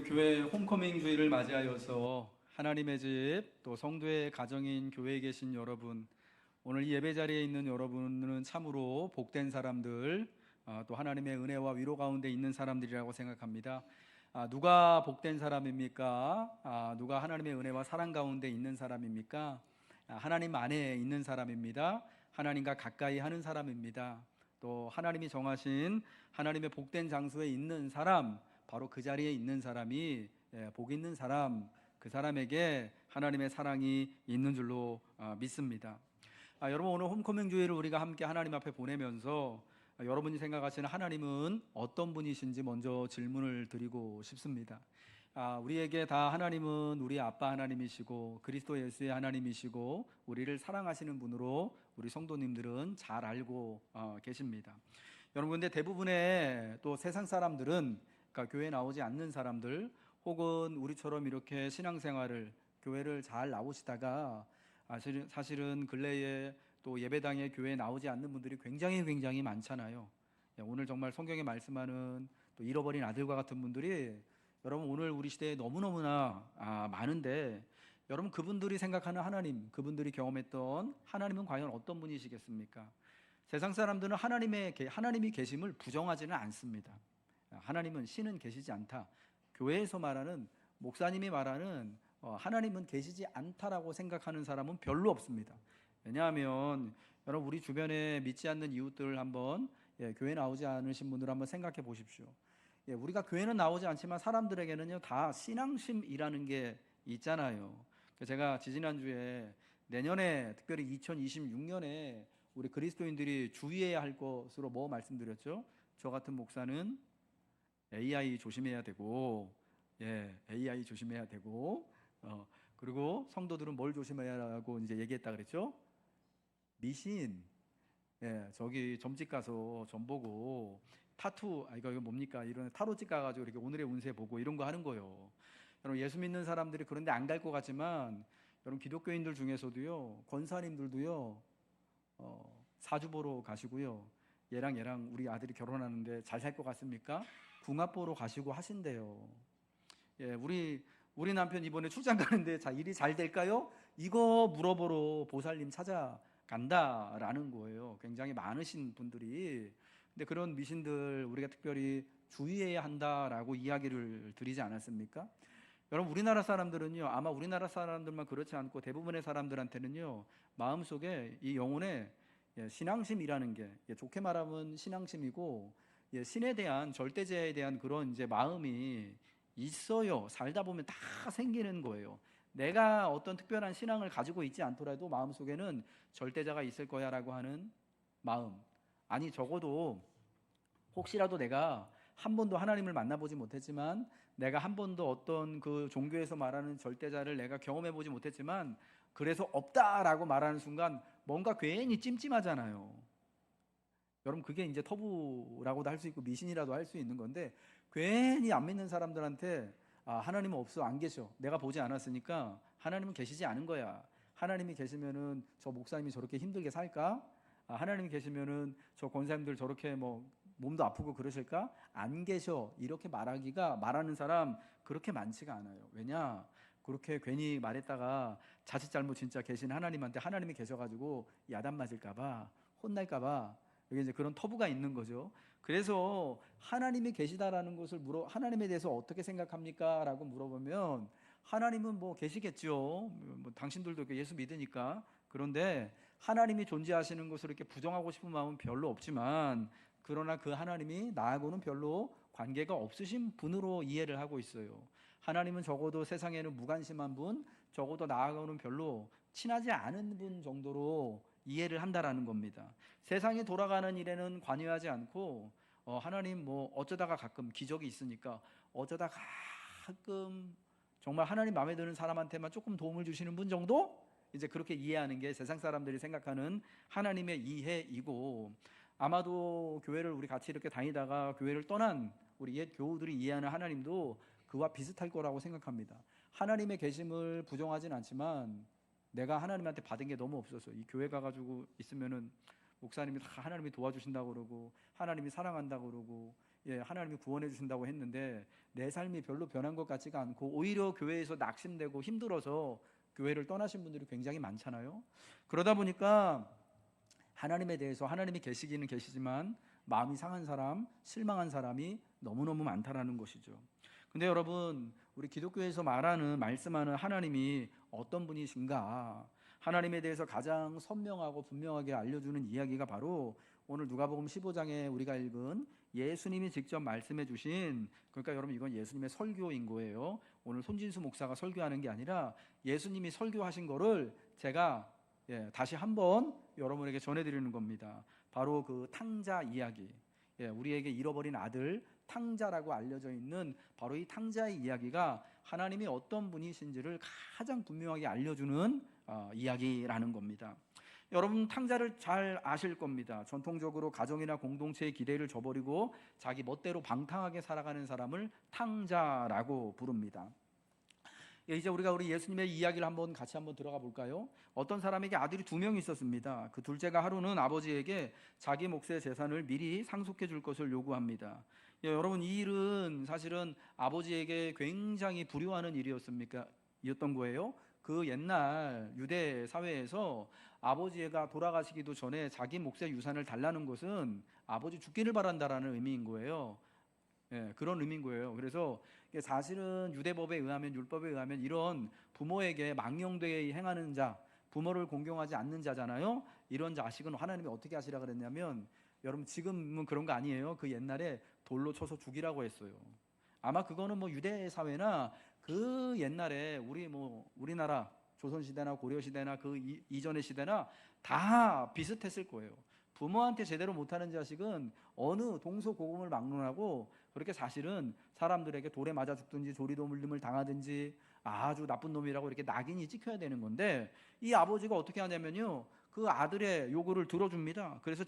교회 홈커밍 주일을 맞이하여서 하나님의 집 또 성도의 가정인 교회에 계신 여러분, 오늘 이 예배 자리에 있는 여러분은 참으로 복된 사람들, 또 하나님의 은혜와 위로 가운데 있는 사람들이라고 생각합니다. 누가 복된 사람입니까? 누가 하나님의 은혜와 사랑 가운데 있는 사람입니까? 하나님 안에 있는 사람입니다. 하나님과 가까이 하는 사람입니다. 또 하나님이 정하신 하나님의 복된 장소에 있는 사람, 바로 그 자리에 있는 사람이 복 있는 사람, 그 사람에게 하나님의 사랑이 있는 줄로 믿습니다. 여러분, 오늘 홈커밍 주일을 우리가 함께 하나님 앞에 보내면서 여러분이 생각하시는 하나님은 어떤 분이신지 먼저 질문을 드리고 싶습니다. 우리에게 다 하나님은 우리 아빠 하나님이시고 그리스도 예수의 하나님이시고 우리를 사랑하시는 분으로 우리 성도님들은 잘 알고 계십니다. 여러분, 근데 대부분의 또 세상 사람들은, 그러니까 교회 나오지 않는 사람들, 혹은 우리처럼 이렇게 신앙생활을, 교회를 잘 나오시다가 사실은 근래에 또 예배당에 교회에 나오지 않는 분들이 굉장히 많잖아요. 오늘 정말 성경에 말씀하는 또 잃어버린 아들과 같은 분들이 여러분 오늘 우리 시대에 너무너무나 많은데, 여러분 그분들이 생각하는 하나님, 그분들이 경험했던 하나님은 과연 어떤 분이시겠습니까? 세상 사람들은 하나님이 계심을 부정하지는 않습니다. 하나님은, 신은 계시지 않다, 교회에서 말하는, 목사님이 말하는 하나님은 계시지 않다라고 생각하는 사람은 별로 없습니다. 왜냐하면 여러분 우리 주변에 믿지 않는 이웃들 한번, 교회 나오지 않으신 분들 한번 생각해 보십시오. 우리가 교회는 나오지 않지만 사람들에게는요 다 신앙심이라는 게 있잖아요. 제가 지지난주에 내년에, 특별히 2026년에 우리 그리스도인들이 주의해야 할 것으로 뭐 말씀드렸죠? 저 같은 목사는 AI 조심해야 되고, AI 조심해야 되고, 그리고 성도들은 뭘 조심해야 하고 이제 얘기했다 그랬죠? 미신. 저기 점집 가서 점 보고 타투, 이거 뭡니까? 이런 타로집 가가지고 이렇게 오늘의 운세 보고 이런 거 하는 거요. 여러분, 예수 믿는 사람들이 그런데 안 갈 것 같지만, 여러분 기독교인들 중에서도요, 권사님들도요, 사주 보러 가시고요, 얘랑 우리 아들이 결혼하는데 잘 살 것 같습니까? 궁합 보러 가시고 하신대요. 우리 남편 이번에 출장 가는데 자, 일이 잘 될까요? 이거 물어보러 보살님 찾아간다라는 거예요. 굉장히 많으신 분들이. 근데 그런 미신들 우리가 특별히 주의해야 한다라고 이야기를 드리지 않았습니까? 여러분, 우리나라 사람들은요, 아마 우리나라 사람들만 그렇지 않고 대부분의 사람들한테는요, 마음속에 이 영혼의 신앙심이라는 게, 좋게 말하면 신앙심이고, 신에 대한, 절대제에 대한 그런 이제 마음이 있어요. 살다 보면 다 생기는 거예요. 내가 어떤 특별한 신앙을 가지고 있지 않더라도 마음속에는 절대자가 있을 거야라고 하는 마음. 아니, 적어도 혹시라도 내가 한 번도 하나님을 만나보지 못했지만, 내가 한 번도 어떤 그 종교에서 말하는 절대자를 내가 경험해보지 못했지만, 그래서 없다라고 말하는 순간 뭔가 괜히 찜찜하잖아요. 여러분, 그게 이제 터부라고도 할 수 있고 미신이라도 할 수 있는 건데, 괜히 안 믿는 사람들한테 하나님은 없어, 안 계셔, 내가 보지 않았으니까 하나님은 계시지 않은 거야, 하나님이 계시면은 저 목사님이 저렇게 힘들게 살까? 하나님이 계시면은 저 권사님들 저렇게 뭐 몸도 아프고 그러실까? 안 계셔, 이렇게 말하는 사람 그렇게 많지가 않아요. 왜냐? 그렇게 괜히 말했다가 자칫 잘못 진짜 계신 하나님한테, 하나님이 계셔가지고 야단 맞을까봐, 혼날까봐, 여기 이제 그런 터부가 있는 거죠. 그래서 하나님이 계시다라는 것을 하나님에 대해서 어떻게 생각합니까? 라고 물어보면, 하나님은 뭐 계시겠죠. 뭐 당신들도 예수 믿으니까. 그런데 하나님이 존재하시는 것을 이렇게 부정하고 싶은 마음은 별로 없지만, 그러나 그 하나님이 나하고는 별로 관계가 없으신 분으로 이해를 하고 있어요. 하나님은 적어도 세상에는 무관심한 분, 적어도 나하고는 별로 친하지 않은 분 정도로 이해를 한다라는 겁니다. 세상이 돌아가는 일에는 관여하지 않고, 하나님 뭐 어쩌다가 가끔 기적이 있으니까 어쩌다 가끔 정말 하나님 마음에 드는 사람한테만 조금 도움을 주시는 분 정도? 이제 그렇게 이해하는 게 세상 사람들이 생각하는 하나님의 이해이고, 아마도 교회를 우리 같이 이렇게 다니다가 교회를 떠난 우리 옛 교우들이 이해하는 하나님도 그와 비슷할 거라고 생각합니다. 하나님의 계심을 부정하진 않지만, 내가 하나님한테 받은 게 너무 없어서 이 교회 가가지고 있으면은 목사님이 다 하나님이 도와주신다고 그러고 하나님이 사랑한다고 그러고 하나님이 구원해 주신다고 했는데 내 삶이 별로 변한 것 같지가 않고 오히려 교회에서 낙심되고 힘들어서 교회를 떠나신 분들이 굉장히 많잖아요. 그러다 보니까 하나님에 대해서 하나님이 계시기는 계시지만 마음이 상한 사람, 실망한 사람이 너무너무 많다라는 것이죠. 근데 여러분, 우리 기독교에서 말씀하는 하나님이 어떤 분이신가? 하나님에 대해서 가장 선명하고 분명하게 알려주는 이야기가 바로 오늘 누가복음 15장에 우리가 읽은 예수님이 직접 말씀해 주신, 그러니까 여러분 이건 예수님의 설교인 거예요. 오늘 손진수 목사가 설교하는 게 아니라 예수님이 설교하신 거를 제가 다시 한번 여러분에게 전해드리는 겁니다. 바로 그 탕자 이야기, 우리에게 잃어버린 아들 탕자라고 알려져 있는 바로 이 탕자의 이야기가 하나님이 어떤 분이신지를 가장 분명하게 알려주는 이야기라는 겁니다. 여러분 탕자를 잘 아실 겁니다. 전통적으로 가정이나 공동체의 기대를 저버리고 자기 멋대로 방탕하게 살아가는 사람을 탕자라고 부릅니다. 이제 우리 예수님의 이야기를 같이 한번 들어가 볼까요? 어떤 사람에게 아들이 2명 있었습니다. 그 둘째가 하루는 아버지에게 자기 몫의 재산을 미리 상속해 줄 것을 요구합니다. 여러분 이 일은 사실은 아버지에게 굉장히 불효하는 일이었던 거예요. 그 옛날 유대 사회에서 아버지가 돌아가시기도 전에 자기 몫의 유산을 달라는 것은 아버지 죽기를 바란다라는 의미인 거예요. 그런 의미인 거예요. 그래서 사실은 유대법에 의하면, 율법에 의하면 이런 부모에게 망령되게 행하는 자, 부모를 공경하지 않는 자잖아요. 이런 자식은 하나님이 어떻게 하시라 그랬냐면, 여러분 지금은 그런 거 아니에요. 그 옛날에 돌로 쳐서 죽이라고 했어요. 아마 그거는 유대 사회나 그 옛날에 우리나라 조선시대나 고려시대나 그 이전의 시대나 다 비슷했을 거예요. 부모한테 제대로 못하는 자식은 어느 동서고금을 막론하고 그렇게 사실은 사람들에게 돌에 맞아 죽든지 조리도물림을 당하든지 아주 나쁜 놈이라고 이렇게 낙인이 찍혀야 되는 건데, 이 아버지가 어떻게 하냐면요, 그 아들의 요구를 들어줍니다. 그래서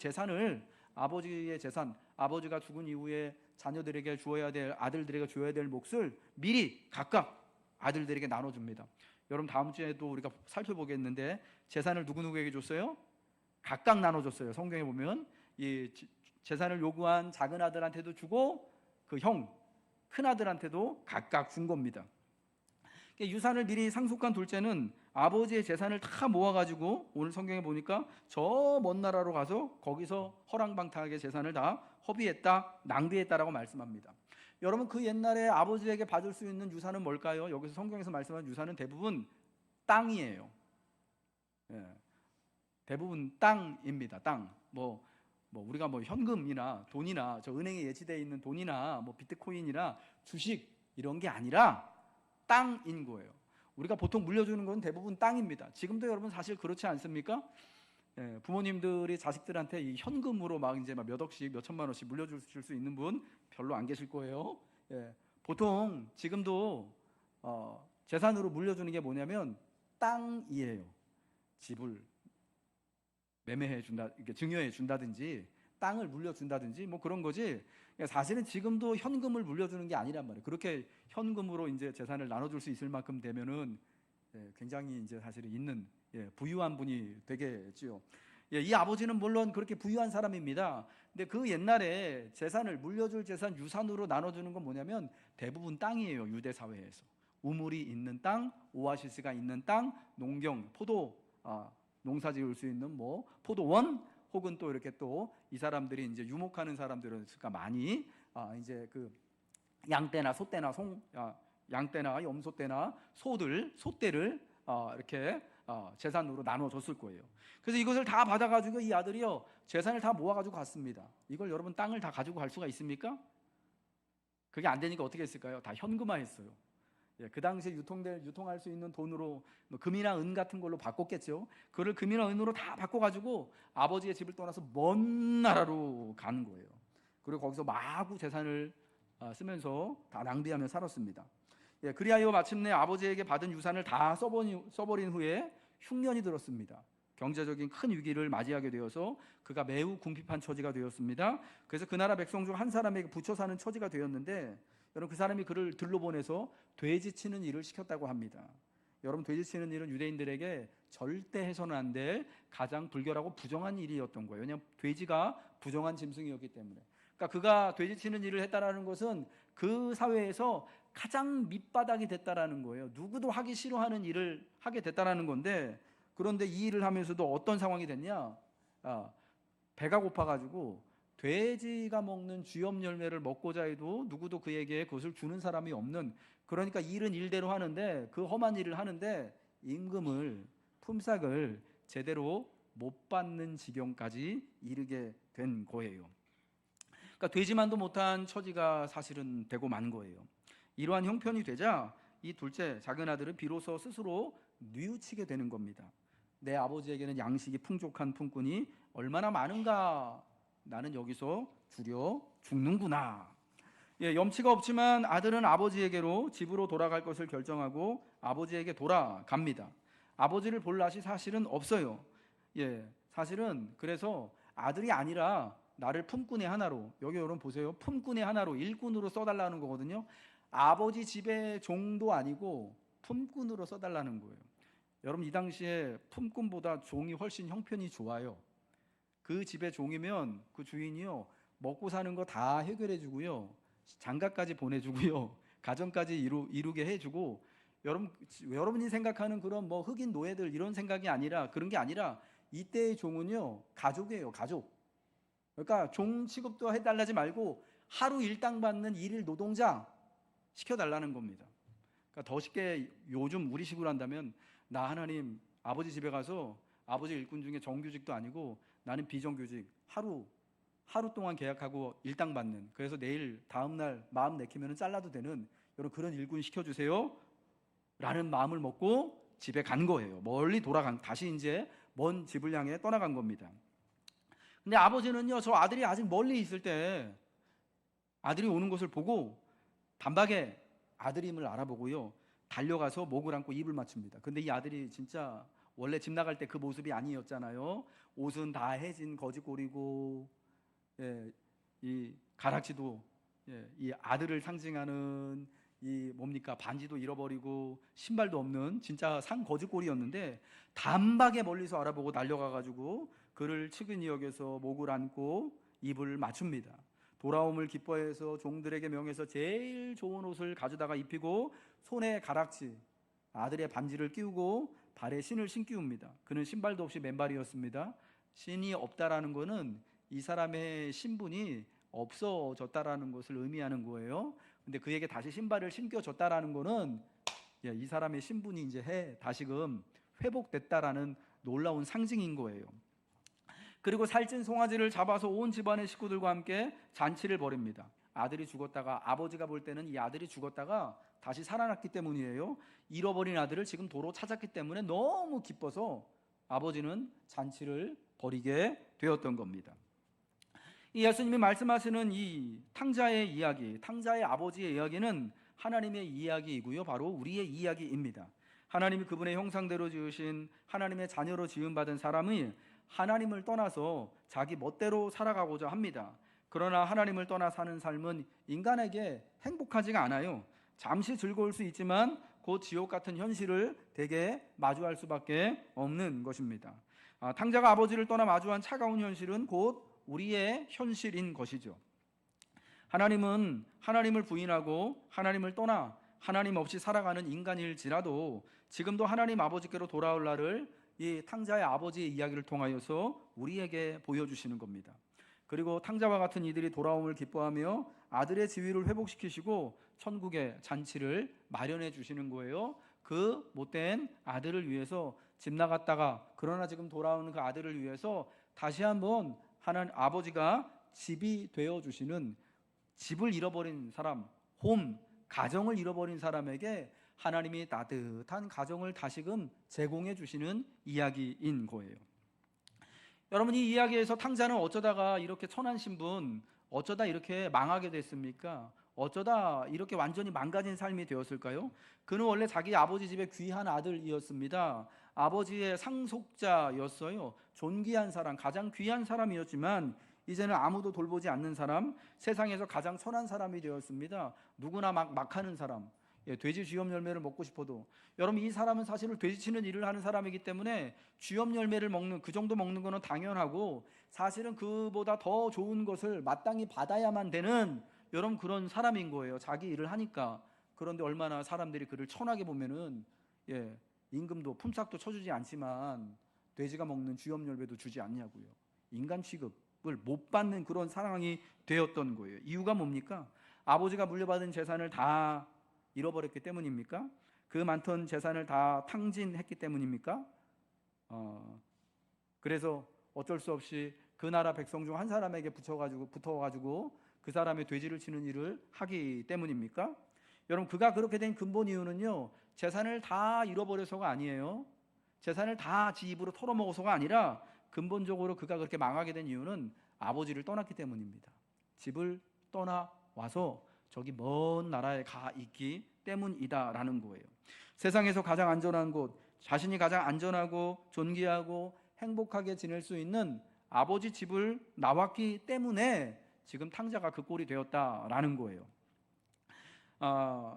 아버지의 재산, 아버지가 죽은 이후에 자녀들에게 주어야 될, 아들들에게 주어야 될 몫을 미리 각각 아들들에게 나눠줍니다. 여러분 다음 주에도 우리가 살펴보겠는데 재산을 누구누구에게 줬어요? 각각 나눠줬어요. 성경에 보면 이 재산을 요구한 작은 아들한테도 주고 그 큰 아들한테도 각각 준 겁니다. 유산을 미리 상속한 둘째는 아버지의 재산을 다 모아가지고 오늘 성경에 보니까 저 먼 나라로 가서 거기서 허랑방탕하게 재산을 다 허비했다, 낭비했다라고 말씀합니다. 여러분 그 옛날에 아버지에게 받을 수 있는 유산은 뭘까요? 여기서 성경에서 말씀하는 유산은 대부분 땅이에요. 대부분 땅입니다. 땅. 우리가 현금이나 돈이나 저 은행에 예치되어 있는 돈이나 비트코인이나 주식 이런 게 아니라 땅인 거예요. 우리가 보통 물려주는 건 대부분 땅입니다. 지금도 여러분 사실 그렇지 않습니까? 부모님들이 자식들한테 이 현금으로 이제 몇 억씩, 몇 천만 원씩 물려주실 수 있는 분 별로 안 계실 거예요. 보통 지금도 재산으로 물려주는 게 뭐냐면 땅이에요. 집을 매매해 준다, 이렇게 증여해 준다든지 땅을 물려준다든지 그런 거지. 사실은 지금도 현금을 물려주는 게 아니란 말이에요. 그렇게 현금으로 이제 재산을 나눠줄 수 있을 만큼 되면은 굉장히 이제 사실은 있는 부유한 분이 되겠지요. 이 아버지는 물론 그렇게 부유한 사람입니다. 근데 그 옛날에 재산을 물려줄 재산 유산으로 나눠주는 건 뭐냐면 대부분 땅이에요. 유대 사회에서 우물이 있는 땅, 오아시스가 있는 땅, 농경, 농사 지을 수 있는 포도원, 혹은 또 이렇게 또 이 사람들이 이제 유목하는 사람들은 많이 이제 그 양떼나 소떼나 양떼나 염소떼나 소떼를 이렇게 재산으로 나눠줬을 거예요. 그래서 이것을 다 받아가지고 이 아들이요 재산을 다 모아가지고 갔습니다. 이걸 여러분 땅을 다 가지고 갈 수가 있습니까? 그게 안 되니까 어떻게 했을까요? 다 현금화했어요. 그 당시에 유통할 수 있는 돈으로 금이나 은 같은 걸로 바꿨겠죠. 그걸 금이나 은으로 다 바꿔가지고 아버지의 집을 떠나서 먼 나라로 가는 거예요. 그리고 거기서 마구 재산을 쓰면서 다 낭비하며 살았습니다. 그리하여 마침내 아버지에게 받은 유산을 다 써버린 후에 흉년이 들었습니다. 경제적인 큰 위기를 맞이하게 되어서 그가 매우 궁핍한 처지가 되었습니다. 그래서 그 나라 백성 중 한 사람에게 붙여 사는 처지가 되었는데, 여러분 그 사람이 그를 들로 보내서 돼지 치는 일을 시켰다고 합니다. 여러분 돼지 치는 일은 유대인들에게 절대 해서는 안 될 가장 불결하고 부정한 일이었던 거예요. 왜냐하면 돼지가 부정한 짐승이었기 때문에. 그러니까 그가 돼지치는 일을 했다라는 것은 그 사회에서 가장 밑바닥이 됐다라는 거예요. 누구도 하기 싫어하는 일을 하게 됐다라는 건데, 그런데 이 일을 하면서도 어떤 상황이 됐냐? 배가 고파가지고 돼지가 먹는 쥐염 열매를 먹고자 해도 누구도 그에게 그것을 주는 사람이 없는, 그러니까 일은 일대로 하는데, 그 험한 일을 하는데 임금을, 품삯을 제대로 못 받는 지경까지 이르게 된 거예요. 그러니까 되지만도 못한 처지가 사실은 되고 만 거예요. 이러한 형편이 되자 이 둘째 작은 아들은 비로소 스스로 뉘우치게 되는 겁니다. 내 아버지에게는 양식이 풍족한 품꾼이 얼마나 많은가, 나는 여기서 줄여 죽는구나. 염치가 없지만 아들은 아버지에게로 집으로 돌아갈 것을 결정하고 아버지에게 돌아갑니다. 아버지를 볼 낯이 사실은 없어요. 사실은 그래서 아들이 아니라 나를 품꾼의 하나로, 여기 여러분 보세요, 품꾼의 하나로, 일꾼으로 써달라는 거거든요. 아버지 집의 종도 아니고 품꾼으로 써달라는 거예요. 여러분, 이 당시에 품꾼보다 종이 훨씬 형편이 좋아요. 그 집의 종이면 그 주인이요, 먹고 사는 거 다 해결해 주고요, 장가까지 보내주고요, 가정까지 이루게 해주고, 여러분이 생각하는 그런 뭐 흑인 노예들 이런 생각이 아니라, 그런 게 아니라 이때의 종은요, 가족이에요, 가족. 그러니까 종 취급도 해달라지 말고 하루 일당 받는 일일 노동자 시켜달라는 겁니다. 그러니까 더 쉽게 요즘 우리식으로 한다면, 나 하나님 아버지 집에 가서 아버지 일꾼 중에 정규직도 아니고 나는 비정규직, 하루 동안 계약하고 일당 받는, 그래서 내일 다음날 마음 내키면 잘라도 되는 여러분 그런 일꾼 시켜주세요 라는 마음을 먹고 집에 간 거예요. 멀리 다시 이제 먼 집을 향해 떠나간 겁니다. 근데 아버지는요, 저 아들이 아직 멀리 있을 때 아들이 오는 것을 보고 단박에 아들임을 알아보고요, 달려가서 목을 안고 입을 맞춥니다. 근데 이 아들이 진짜 원래 집 나갈 때 그 모습이 아니었잖아요. 옷은 다 해진 거짓골이고, 이 가락지도, 이 아들을 상징하는 이 뭡니까, 반지도 잃어버리고 신발도 없는 진짜 상거짓골이었는데, 단박에 멀리서 알아보고 달려가가지고 그를 측은히 여겨서 목을 안고 입을 맞춥니다. 돌아옴을 기뻐해서 종들에게 명해서 제일 좋은 옷을 가져다가 입히고 손에 가락지, 아들의 반지를 끼우고 발에 신을 신기웁니다. 그는 신발도 없이 맨발이었습니다. 신이 없다라는 것은 이 사람의 신분이 없어졌다라는 것을 의미하는 거예요. 근데 그에게 다시 신발을 신겨줬다라는 것은 이 사람의 신분이 이제 다시금 회복됐다라는 놀라운 상징인 거예요. 그리고 살찐 송아지를 잡아서 온 집안의 식구들과 함께 잔치를 벌입니다. 아들이 죽었다가, 아버지가 볼 때는 이 아들이 죽었다가 다시 살아났기 때문이에요. 잃어버린 아들을 지금 도로 찾았기 때문에 너무 기뻐서 아버지는 잔치를 벌이게 되었던 겁니다. 이 예수님이 말씀하시는 이 탕자의 이야기, 탕자의 아버지의 이야기는 하나님의 이야기이고요, 바로 우리의 이야기입니다. 하나님이 그분의 형상대로 지으신 하나님의 자녀로 지음받은 사람이 하나님을 떠나서 자기 멋대로 살아가고자 합니다. 그러나 하나님을 떠나 사는 삶은 인간에게 행복하지가 않아요. 잠시 즐거울 수 있지만 곧 지옥 같은 현실을 대개 마주할 수밖에 없는 것입니다. 탕자가 아버지를 떠나 마주한 차가운 현실은 곧 우리의 현실인 것이죠. 하나님은 하나님을 부인하고 하나님을 떠나 하나님 없이 살아가는 인간일지라도 지금도 하나님 아버지께로 돌아올 날을 이 탕자의 아버지의 이야기를 통하여서 우리에게 보여주시는 겁니다. 그리고 탕자와 같은 이들이 돌아옴을 기뻐하며 아들의 지위를 회복시키시고 천국의 잔치를 마련해 주시는 거예요. 그 못된 아들을 위해서, 집 나갔다가 그러나 지금 돌아오는 그 아들을 위해서 다시 한번 하나님 아버지가 집이 되어 주시는, 집을 잃어버린 사람, 가정을 잃어버린 사람에게 하나님이 따뜻한 가정을 다시금 제공해 주시는 이야기인 거예요. 여러분, 이 이야기에서 탕자는 어쩌다가 이렇게 천한 신분, 어쩌다 이렇게 망하게 됐습니까? 어쩌다 이렇게 완전히 망가진 삶이 되었을까요? 그는 원래 자기 아버지 집의 귀한 아들이었습니다. 아버지의 상속자였어요. 존귀한 사람, 가장 귀한 사람이었지만 이제는 아무도 돌보지 않는 사람, 세상에서 가장 천한 사람이 되었습니다. 누구나 막 하는 사람, 돼지 쥐염 열매를 먹고 싶어도, 여러분 이 사람은 사실은 돼지치는 일을 하는 사람이기 때문에 쥐염 열매를 먹는, 그 정도 먹는 거는 당연하고, 사실은 그보다 더 좋은 것을 마땅히 받아야만 되는 여러분 그런 사람인 거예요. 자기 일을 하니까. 그런데 얼마나 사람들이 그를 천하게 보면은 임금도 품삯도 쳐주지 않지만 돼지가 먹는 쥐염렬배도 주지 않냐고요. 인간 취급을 못 받는 그런 상황이 되었던 거예요. 이유가 뭡니까? 아버지가 물려받은 재산을 다 잃어버렸기 때문입니까? 그 많던 재산을 다 탕진했기 때문입니까? 그래서 어쩔 수 없이 그 나라 백성 중 한 사람에게 붙어가지고 그 사람의 돼지를 치는 일을 하기 때문입니까? 여러분 그가 그렇게 된 근본 이유는요, 재산을 다 잃어버려서가 아니에요. 재산을 다 지 입으로 털어먹어서가 아니라 근본적으로 그가 그렇게 망하게 된 이유는 아버지를 떠났기 때문입니다. 집을 떠나 와서 저기 먼 나라에 가 있기 때문이다라는 거예요. 세상에서 가장 안전한 곳, 자신이 가장 안전하고 존귀하고 행복하게 지낼 수 있는 아버지 집을 나왔기 때문에 지금 탕자가 그 꼴이 되었다라는 거예요.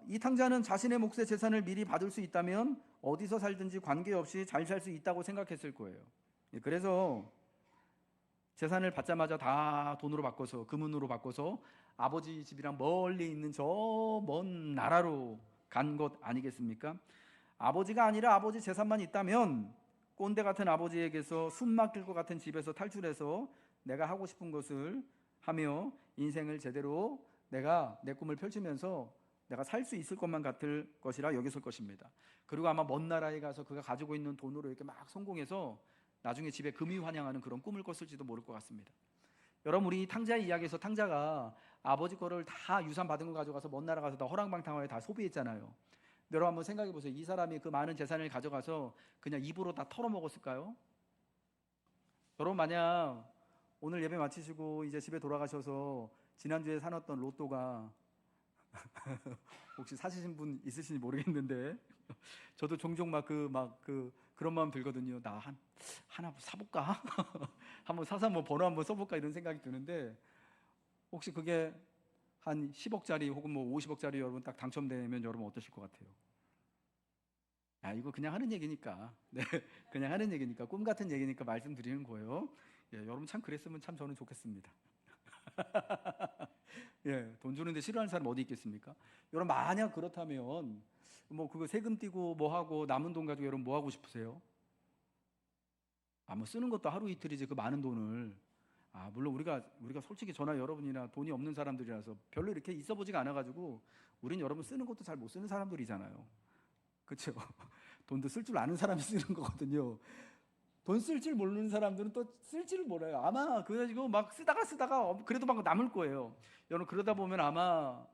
이 탕자는 자신의 몫의 재산을 미리 받을 수 있다면 어디서 살든지 관계없이 잘 살 수 있다고 생각했을 거예요. 그래서 재산을 받자마자 다 돈으로 바꿔서, 금은으로 바꿔서 아버지 집이랑 멀리 있는 저 먼 나라로 간 것 아니겠습니까? 아버지가 아니라 아버지 재산만 있다면 꼰대 같은 아버지에게서 숨 막힐 것 같은 집에서 탈출해서 내가 하고 싶은 것을 하며 인생을 제대로 내가 내 꿈을 펼치면서 내가 살 수 있을 것만 같을 것이라 여겼을 것입니다. 그리고 아마 먼 나라에 가서 그가 가지고 있는 돈으로 이렇게 막 성공해서 나중에 집에 금이 환영하는 그런 꿈을 꿨을지도 모를 것 같습니다. 여러분, 우리 탕자의 이야기에서 탕자가 아버지 거를 다 유산 받은 거 가져가서 먼 나라 가서 다 허랑방탕하게 다 소비했잖아요. 여러분 한번 생각해 보세요. 이 사람이 그 많은 재산을 가져가서 그냥 입으로 다 털어먹었을까요? 여러분 만약 오늘 예배 마치시고 이제 집에 돌아가셔서 지난주에 사놨던 로또가 혹시 사시신 분 있으신지 모르겠는데 저도 종종 그런 마음 들거든요. 나 하나 사볼까? 한번 사서 뭐 번호 한번 써볼까 이런 생각이 드는데 혹시 그게 한 10억짜리 혹은 뭐 50억짜리 여러분 딱 당첨되면 여러분 어떠실 것 같아요? 이거 그냥 하는 얘기니까. 네, 그냥 하는 얘기니까, 꿈 같은 얘기니까 말씀드리는 거예요. 여러분 참 그랬으면 참 저는 좋겠습니다. 돈 주는데 싫어하는 사람 어디 있겠습니까? 여러분 만약 그렇다면 뭐 그거 세금 떼고 뭐 하고 남은 돈 가지고 여러분 뭐 하고 싶으세요? 뭐 쓰는 것도 하루 이틀이지 그 많은 돈을. 물론 우리가 솔직히 저나 여러분이나 돈이 없는 사람들이라서 별로 이렇게 있어 보지가 않아가지고 우린 여러분 쓰는 것도 잘 못 쓰는 사람들이잖아요. 그렇죠? 돈도 쓸 줄 아는 사람이 쓰는 거거든요. 돈 쓸 줄 모르는 사람들은 또 쓸 줄 몰라요. 아마 그래가지고 막 쓰다가 그래도 막 남을 거예요. 여러분 그러다 보면 아마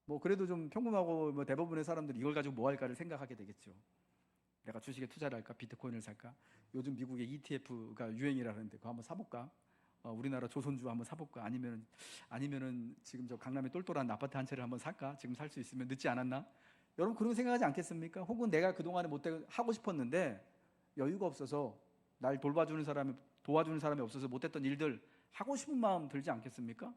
뭐 그래도 좀 평범하고 뭐 대부분의 사람들이 이걸 가지고 뭐 할까를 생각하게 되겠죠. 내가 주식에 투자를 할까? 비트코인을 살까? 요즘 미국에 ETF가 유행이라는데 그거 한번 사볼까? 우리나라 조선주 한번 사볼까? 아니면은 지금 저 강남에 똘똘한 아파트 한 채를 한번 살까? 지금 살 수 있으면 늦지 않았나? 여러분 그런 생각하지 않겠습니까? 혹은 내가 그동안에 하고 싶었는데 여유가 없어서 날 도와주는 사람이 없어서 못했던 일들 하고 싶은 마음 들지 않겠습니까?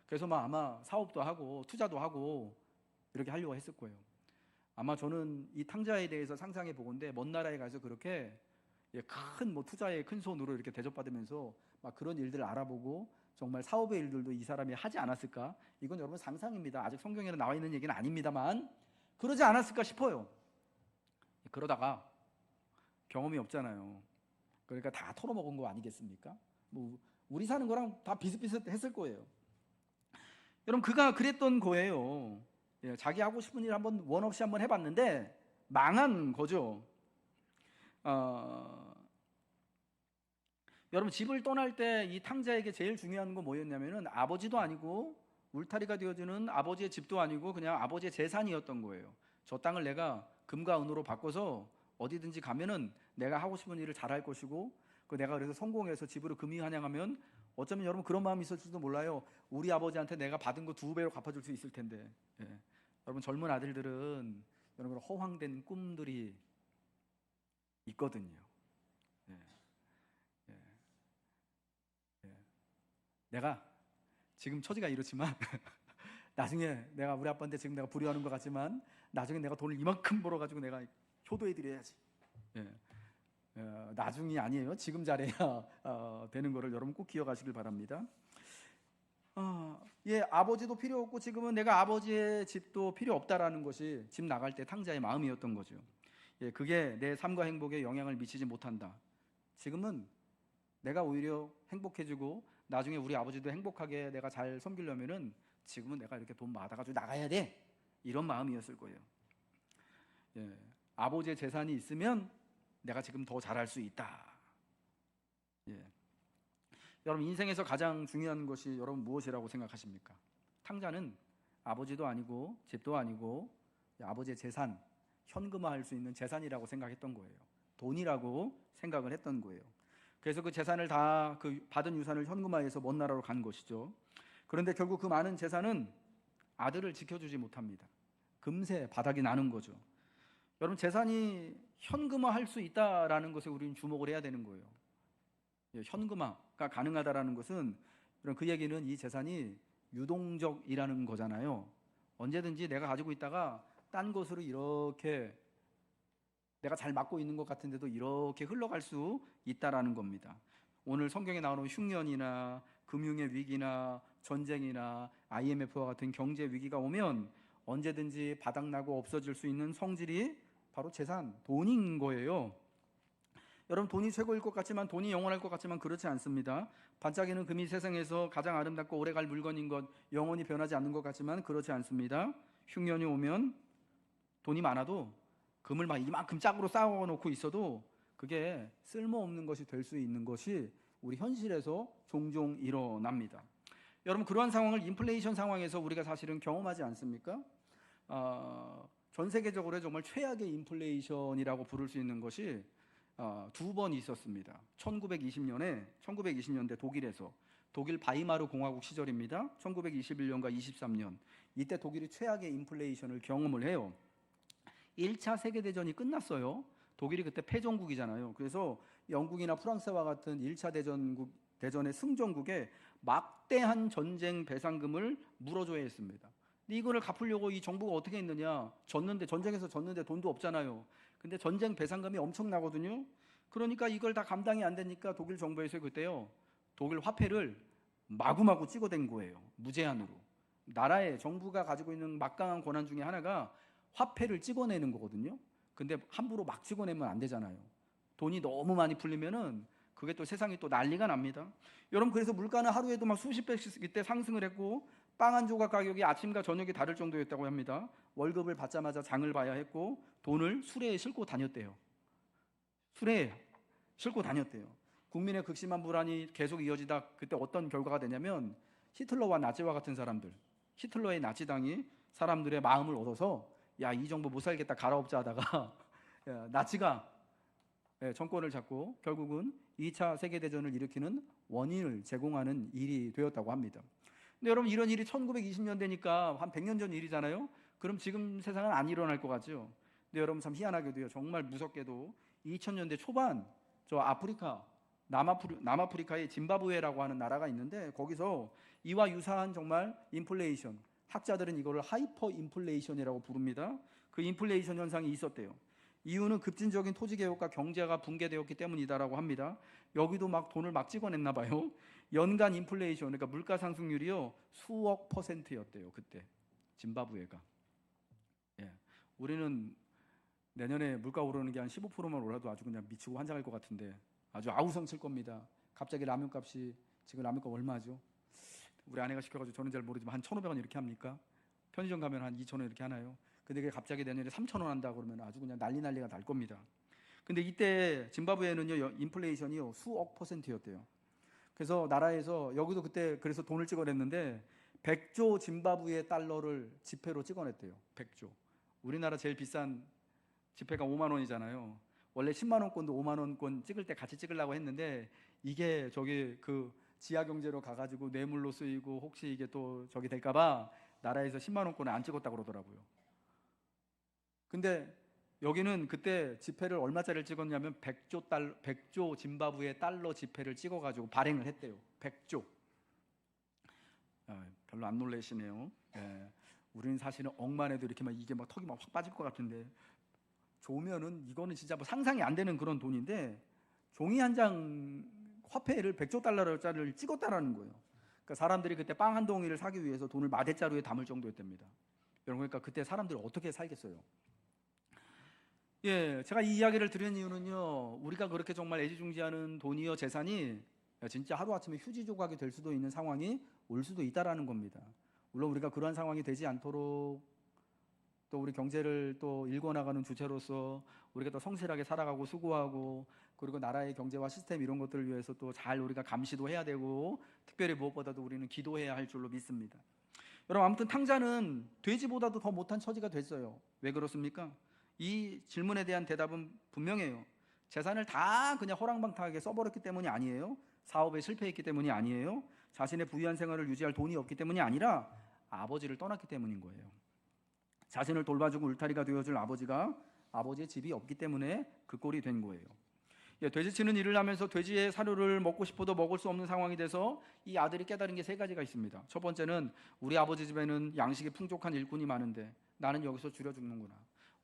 그래서 아마 사업도 하고 투자도 하고 이렇게 하려고 했을 거예요. 아마 저는 이 탕자에 대해서 상상해 보건대 먼 나라에 가서 그렇게 큰 투자에 큰 손으로 이렇게 대접받으면서 막 그런 일들을 알아보고 정말 사업의 일들도 이 사람이 하지 않았을까? 이건 여러분 상상입니다. 아직 성경에는 나와 있는 얘기는 아닙니다만 그러지 않았을까 싶어요. 그러다가 경험이 없잖아요. 그러니까 다 털어먹은 거 아니겠습니까? 뭐 우리 사는 거랑 다 비슷비슷했을 거예요. 여러분 그가 그랬던 거예요. 자기 하고 싶은 일 한번 원 없이 한번 해봤는데 망한 거죠. 여러분 집을 떠날 때 이 탕자에게 제일 중요한 건 뭐였냐면은 아버지도 아니고 울타리가 되어주는 아버지의 집도 아니고 그냥 아버지의 재산이었던 거예요. 저 땅을 내가 금과 은으로 바꿔서 어디든지 가면은 내가 하고 싶은 일을 잘할 것이고 내가 그래서 성공해서 집으로 금이 환영하면 어쩌면 여러분 그런 마음이 있을지도 몰라요. 우리 아버지한테 내가 받은 거 2배로 갚아줄 수 있을 텐데. 여러분 젊은 아들들은 여러분 허황된 꿈들이 있거든요. 내가 지금 처지가 이렇지만 나중에 내가 우리 아빠한테 지금 내가 불효하는 것 같지만 나중에 내가 돈을 이만큼 벌어가지고 내가 효도해 드려야지. 나중이 아니에요. 지금 잘해야 되는 거를 여러분 꼭 기억하시길 바랍니다. 예, 아버지도 필요 없고 지금은 내가 아버지의 집도 필요 없다라는 것이 집 나갈 때 탕자의 마음이었던 거죠. 예, 그게 내 삶과 행복에 영향을 미치지 못한다. 지금은 내가 오히려 행복해지고 나중에 우리 아버지도 행복하게 내가 잘 섬기려면은 지금은 내가 이렇게 돈 받아가지고 나가야 돼. 이런 마음이었을 거예요. 예, 아버지의 재산이 있으면 내가 지금 더 잘할 수 있다. 예. 여러분 인생에서 가장 중요한 것이 여러분 무엇이라고 생각하십니까? 탕자는 아버지도 아니고 집도 아니고 아버지의 재산, 현금화할 수 있는 재산이라고 생각했던 거예요. 돈이라고 생각을 했던 거예요. 그래서 그 재산을 다 그 받은 유산을 현금화해서 먼 나라로 간 것이죠. 그런데 결국 그 많은 재산은 아들을 지켜주지 못합니다. 금세 바닥이 나는 거죠. 여러분 재산이 현금화할 수 있다라는 것에 우리는 주목을 해야 되는 거예요. 현금화가 가능하다라는 것은 그 얘기는 이 재산이 유동적이라는 거잖아요. 언제든지 내가 가지고 있다가 딴 곳으로 이렇게 내가 잘 맡고 있는 것 같은데도 이렇게 흘러갈 수 있다라는 겁니다. 오늘 성경에 나오는 흉년이나 금융의 위기나 전쟁이나 IMF와 같은 경제 위기가 오면 언제든지 바닥나고 없어질 수 있는 성질이 바로 재산, 돈인 거예요. 여러분 돈이 최고일 것 같지만 돈이 영원할 것 같지만 그렇지 않습니다. 반짝이는 금이 세상에서 가장 아름답고 오래갈 물건인 것 영원히 변하지 않는 것 같지만 그렇지 않습니다. 흉년이 오면 돈이 많아도 금을 막 이만큼 짝으로 쌓아놓고 있어도 그게 쓸모없는 것이 될 수 있는 것이 우리 현실에서 종종 일어납니다. 여러분 그러한 상황을 인플레이션 상황에서 우리가 사실은 경험하지 않습니까? 전 세계적으로 정말 최악의 인플레이션이라고 부를 수 있는 것이 두 번 있었습니다. 1920년대 독일에서 독일 바이마르 공화국 시절입니다. 1921년과 23년 이때 독일이 최악의 인플레이션을 경험을 해요. 1차 세계대전이 끝났어요. 독일이 그때 패전국이잖아요. 그래서 영국이나 프랑스와 같은 1차 대전의 승전국에 막대한 전쟁 배상금을 물어줘야 했습니다. 근데 이거를 갚으려고 이 정부가 어떻게 했느냐? 전쟁에서 졌는데 돈도 없잖아요. 근데 전쟁 배상금이 엄청나거든요. 그러니까 이걸 다 감당이 안 되니까 독일 정부에서 그때요 독일 화폐를 마구마구 찍어댄 거예요. 무제한으로. 나라의 정부가 가지고 있는 막강한 권한 중에 하나가 화폐를 찍어내는 거거든요. 근데 함부로 막 찍어내면 안 되잖아요. 돈이 너무 많이 풀리면은 그게 또 세상이 또 난리가 납니다. 여러분 그래서 물가는 하루에도 막 수십 배씩 이때 상승을 했고 빵 한 조각 가격이 아침과 저녁이 다를 정도였다고 합니다. 월급을 받자마자 장을 봐야 했고 돈을 수레에 싣고 다녔대요. 수레에 싣고 다녔대요. 국민의 극심한 불안이 계속 이어지다 그때 어떤 결과가 되냐면 히틀러와 나치와 같은 사람들, 히틀러의 나치당이 사람들의 마음을 얻어서 야, 이 정부 못 살겠다 가라옵자 하다가 나치가 정권을 잡고 결국은 2차 세계대전을 일으키는 원인을 제공하는 일이 되었다고 합니다. 근데 여러분 이런 일이 1920년대니까 한 100년 전 일이잖아요. 그럼 지금 세상은 안 일어날 것 같죠. 근데 여러분 참 희한하게도요. 정말 무섭게도 2000년대 초반 저 아프리카 남아프리카의 짐바브웨라고 하는 나라가 있는데 거기서 이와 유사한 정말 인플레이션, 학자들은 이거를 하이퍼 인플레이션이라고 부릅니다. 그 인플레이션 현상이 있었대요. 이유는 급진적인 토지 개혁과 경제가 붕괴되었기 때문이다라고 합니다. 여기도 막 돈을 막 찍어냈나 봐요. 연간 인플레이션, 그러니까 물가 상승률이요 수억 %였대요. 그때 짐바브웨가. 예. 우리는 내년에 물가 오르는 게 한 15%만 올라도 아주 그냥 미치고 환장할 것 같은데 아주 아우성 칠 겁니다. 갑자기 라면값이 지금 라면값 얼마죠? 우리 아내가 시켜가지고 저는 잘 모르지만 한 1,500원 이렇게 합니까? 편의점 가면 한 2,000원 이렇게 하나요? 근데 그게 갑자기 내년에 3,000원 한다 그러면 아주 그냥 난리가 날 겁니다. 근데 이때 짐바브웨는요 인플레이션이요 수억 %였대요. 그래서 나라에서 여기도 그때 그래서 돈을 찍어냈는데 100조 짐바브웨 달러를 지폐로 찍어냈대요. 100조. 우리나라 제일 비싼 지폐가 5만 원이잖아요. 원래 10만 원권도 5만 원권 찍을 때 같이 찍으려고 했는데 이게 저기 그 지하 경제로 가가지고 뇌물로 쓰이고 혹시 이게 또 저기 될까봐 나라에서 10만 원권을 안 찍었다 그러더라고요. 근데 여기는 그때 지폐를 얼마짜리를 찍었냐면 100조 짐바브웨 달러 지폐를 찍어가지고 발행을 했대요. 100조. 별로 안 놀라시네요. 우리는 사실은 억만 해도 이렇게 막 이게 막 턱이 막 확 빠질 것 같은데 조면은 이거는 진짜 뭐 상상이 안 되는 그런 돈인데 종이 한 장 화폐를 100조 달러짜리를 찍었다라는 거예요. 그러니까 사람들이 그때 빵 한 덩이를 사기 위해서 돈을 마대자루에 담을 정도였답니다. 여러분, 그러니까 그때 사람들이 어떻게 살겠어요? 예, 제가 이 이야기를 들은 이유는요, 우리가 그렇게 정말 애지중지하는 돈이요 재산이 진짜 하루아침에 휴지 조각이 될 수도 있는 상황이 올 수도 있다라는 겁니다. 물론 우리가 그러한 상황이 되지 않도록 또 우리 경제를 또 일궈나가는 주체로서 우리가 더 성실하게 살아가고 수고하고, 그리고 나라의 경제와 시스템 이런 것들을 위해서 또 잘 우리가 감시도 해야 되고, 특별히 무엇보다도 우리는 기도해야 할 줄로 믿습니다. 여러분, 아무튼 탕자는 돼지보다도 더 못한 처지가 됐어요. 왜 그렇습니까? 이 질문에 대한 대답은 분명해요. 재산을 다 그냥 허랑방탕하게 써버렸기 때문이 아니에요. 사업에 실패했기 때문이 아니에요. 자신의 부유한 생활을 유지할 돈이 없기 때문이 아니라 아버지를 떠났기 때문인 거예요. 자신을 돌봐주고 울타리가 되어줄 아버지의 집이 없기 때문에 그 꼴이 된 거예요. 예, 돼지치는 일을 하면서 돼지의 사료를 먹고 싶어도 먹을 수 없는 상황이 돼서 이 아들이 깨달은 게 세 가지가 있습니다. 첫 번째는 우리 아버지 집에는 양식이 풍족한 일꾼이 많은데 나는 여기서 줄여 죽는구나.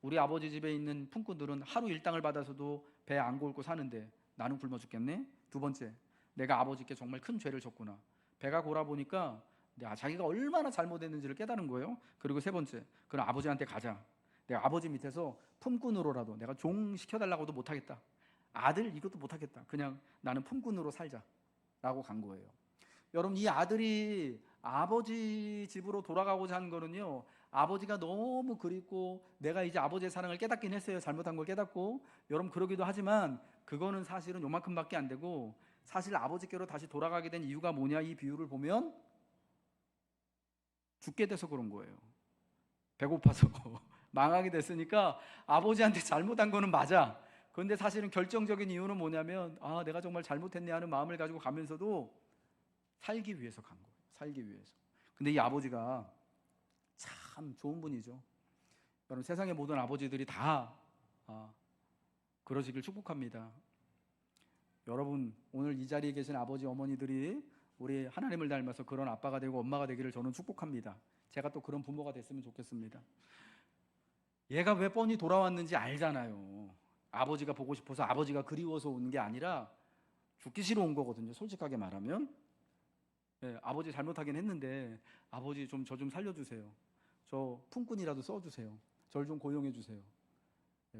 우리 아버지 집에 있는 품꾼들은 하루 일당을 받아서도 배 안 고을고 사는데 나는 굶어 죽겠네. 두 번째, 내가 아버지께 정말 큰 죄를 졌구나. 배가 고라 보니까 자기가 얼마나 잘못했는지를 깨달은 거예요. 그리고 세 번째, 그럼 아버지한테 가자. 내가 아버지 밑에서 품꾼으로라도 내가 종 시켜달라고도 못하겠다. 아들 이것도 못하겠다. 그냥 나는 품꾼으로 살자라고 간 거예요. 여러분, 이 아들이 아버지 집으로 돌아가고자 한 거는요, 아버지가 너무 그립고 내가 이제 아버지의 사랑을 깨닫긴 했어요. 잘못한 걸 깨닫고. 여러분, 그러기도 하지만 그거는 사실은 요만큼밖에 안 되고, 사실 아버지께로 다시 돌아가게 된 이유가 뭐냐, 이 비유를 보면 죽게 돼서 그런 거예요. 배고파서 망하게 됐으니까 아버지한테 잘못한 거는 맞아. 그런데 사실은 결정적인 이유는 뭐냐면, 내가 정말 잘못했네 하는 마음을 가지고 가면서도 살기 위해서 간 거예요. 살기 위해서. 근데 이 아버지가 참 좋은 분이죠. 여러분, 세상의 모든 아버지들이 다 그러시길 축복합니다. 여러분, 오늘 이 자리에 계신 아버지 어머니들이 우리 하나님을 닮아서 그런 아빠가 되고 엄마가 되기를 저는 축복합니다. 제가 또 그런 부모가 됐으면 좋겠습니다. 얘가 왜 뻔히 돌아왔는지 알잖아요. 아버지가 보고 싶어서, 아버지가 그리워서 온 게 아니라 죽기 싫어 온 거거든요. 솔직하게 말하면. 아버지 잘못하긴 했는데 아버지 저 좀 살려주세요. 저 품꾼이라도 써주세요. 절 좀 고용해 주세요.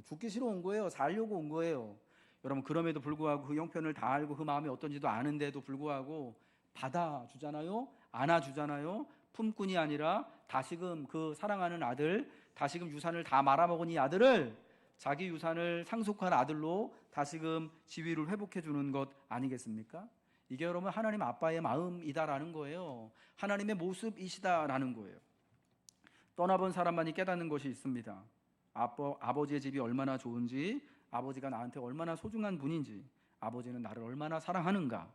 죽기 싫어 온 거예요. 살려고 온 거예요. 여러분, 그럼에도 불구하고 그 형편을 다 알고 그 마음이 어떤지도 아는데도 불구하고 받아주잖아요. 안아주잖아요. 품꾼이 아니라 다시금 그 사랑하는 아들, 다시금 유산을 다 말아먹은 이 아들을 자기 유산을 상속한 아들로 다시금 지위를 회복해 주는 것 아니겠습니까? 이게 여러분 하나님 아빠의 마음이다라는 거예요. 하나님의 모습이시다라는 거예요. 떠나본 사람만이 깨닫는 것이 있습니다. 아버지의 집이 얼마나 좋은지, 아버지가 나한테 얼마나 소중한 분인지, 아버지는 나를 얼마나 사랑하는가.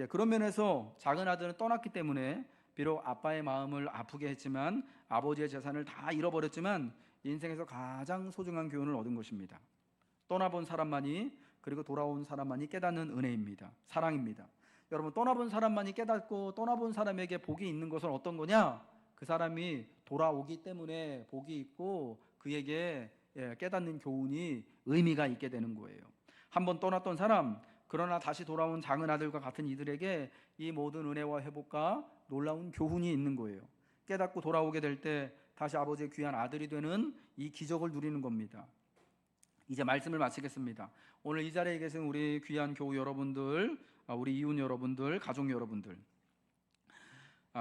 그런 면에서 작은 아들은 떠났기 때문에 비록 아빠의 마음을 아프게 했지만, 아버지의 재산을 다 잃어버렸지만 인생에서 가장 소중한 교훈을 얻은 것입니다. 떠나본 사람만이, 그리고 돌아온 사람만이 깨닫는 은혜입니다. 사랑입니다. 여러분, 떠나본 사람만이 깨닫고 떠나본 사람에게 복이 있는 것은 어떤 거냐? 그 사람이 돌아오기 때문에 복이 있고 그에게 깨닫는 교훈이 의미가 있게 되는 거예요. 한번 떠났던 사람, 그러나 다시 돌아온 작은 아들과 같은 이들에게 이 모든 은혜와 회복과 놀라운 교훈이 있는 거예요. 깨닫고 돌아오게 될 때 다시 아버지의 귀한 아들이 되는 이 기적을 누리는 겁니다. 이제 말씀을 마치겠습니다. 오늘 이 자리에 계신 우리 귀한 교우 여러분들, 우리 이웃 여러분들, 가족 여러분들,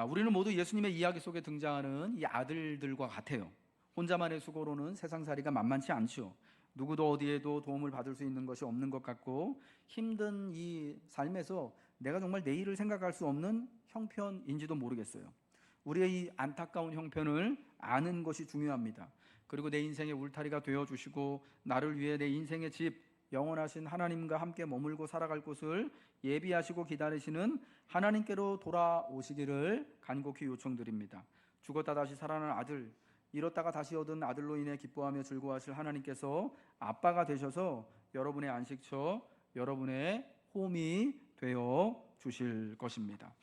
우리는 모두 예수님의 이야기 속에 등장하는 이 아들들과 같아요. 혼자만의 수고로는 세상살이가 만만치 않죠. 누구도 어디에도 도움을 받을 수 있는 것이 없는 것 같고, 힘든 이 삶에서 내가 정말 내일을 생각할 수 없는 형편인지도 모르겠어요. 우리의 이 안타까운 형편을 아는 것이 중요합니다. 그리고 내 인생의 울타리가 되어주시고 나를 위해 내 인생의 집, 영원하신 하나님과 함께 머물고 살아갈 곳을 예비하시고 기다리시는 하나님께로 돌아오시기를 간곡히 요청드립니다. 죽었다 다시 살아난 아들, 잃었다가 다시 얻은 아들로 인해 기뻐하며 즐거워하실 하나님께서 아빠가 되셔서 여러분의 안식처, 여러분의 홈이 되어 주실 것입니다.